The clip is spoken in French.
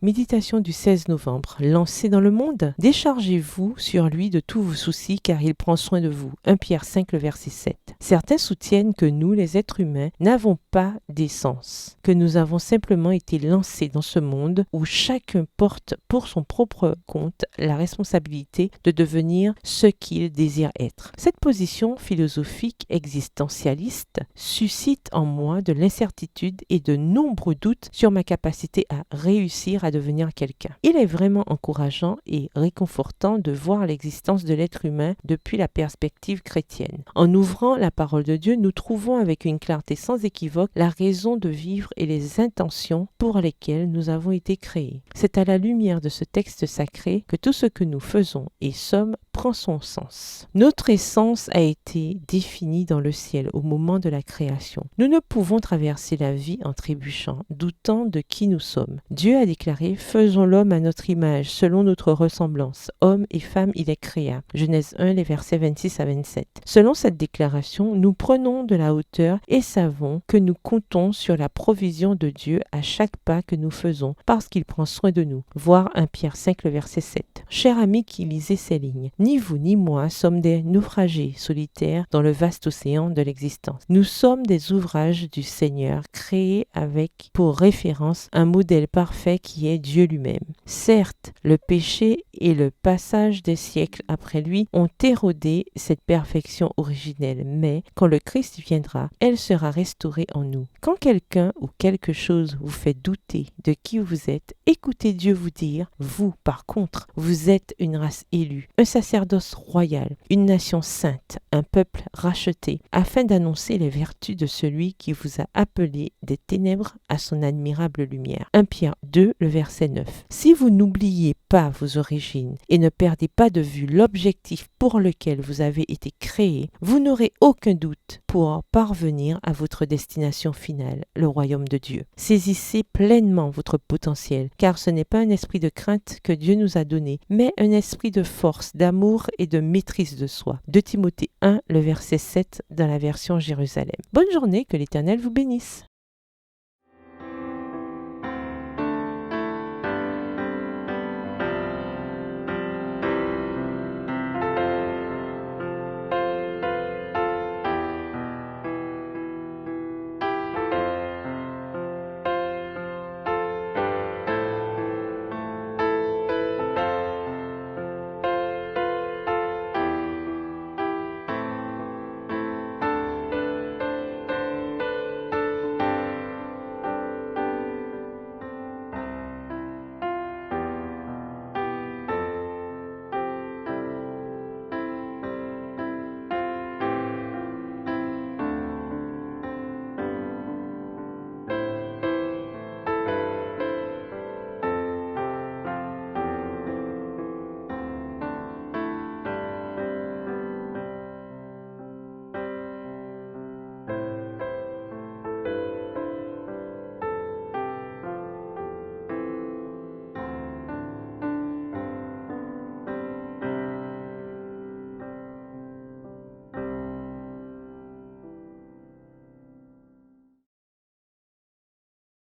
Méditation du 16 novembre. Lancé dans le monde, déchargez-vous sur lui de tous vos soucis car il prend soin de vous. 1 Pierre 5, le verset 7. Certains soutiennent que nous, les êtres humains, n'avons pas d'essence, que nous avons simplement été lancés dans ce monde où chacun porte pour son propre compte la responsabilité de devenir ce qu'il désire être. Cette position philosophique existentialiste suscite en moi de l'incertitude et de nombreux doutes sur ma capacité à réussir à devenir quelqu'un. Il est vraiment encourageant et réconfortant de voir l'existence de l'être humain depuis la perspective chrétienne. En ouvrant la parole de Dieu, nous trouvons avec une clarté sans équivoque la raison de vivre et les intentions pour lesquelles nous avons été créés. C'est à la lumière de ce texte sacré que tout ce que nous faisons et sommes prend son sens. Notre essence a été définie dans le ciel au moment de la création. Nous ne pouvons traverser la vie en trébuchant, doutant de qui nous sommes. Dieu a déclaré « Faisons l'homme à notre image, selon notre ressemblance. Homme et femme, il est créa. » Genèse 1, les versets 26 à 27. Selon cette déclaration, nous prenons de la hauteur et savons que nous comptons sur la provision de Dieu à chaque pas que nous faisons, parce qu'il prend soin de nous. Voir 1 Pierre 5, le verset 7. Cher ami qui lisez ces lignes, ni vous ni moi sommes des naufragés solitaires dans le vaste océan de l'existence. Nous sommes des ouvrages du Seigneur, créés avec pour référence un modèle parfait qui est Dieu lui-même. Certes, le péché et le passage des siècles après lui ont érodé cette perfection originelle, mais quand le Christ viendra, elle sera restaurée en nous. Quand quelqu'un ou quelque chose vous fait douter de qui vous êtes, écoutez Dieu vous dire, vous par contre, vous êtes une race élue, un sacerdoce royal, une nation sainte, un peuple racheté, afin d'annoncer les vertus de celui qui vous a appelé des ténèbres à son admirable lumière. 1 Pierre 2, le verset 9. Si vous n'oubliez pas vos origines et ne perdez pas de vue l'objectif pour lequel vous avez été créé, vous n'aurez aucun doute pour parvenir à votre destination finale, le royaume de Dieu. Saisissez pleinement votre potentiel, car ce n'est pas un esprit de crainte que Dieu nous a donné, mais un esprit de force, d'amour et de maîtrise de soi. 2 Timothée 1, le verset 7 dans la version Jérusalem. Bonne journée, que l'Éternel vous bénisse.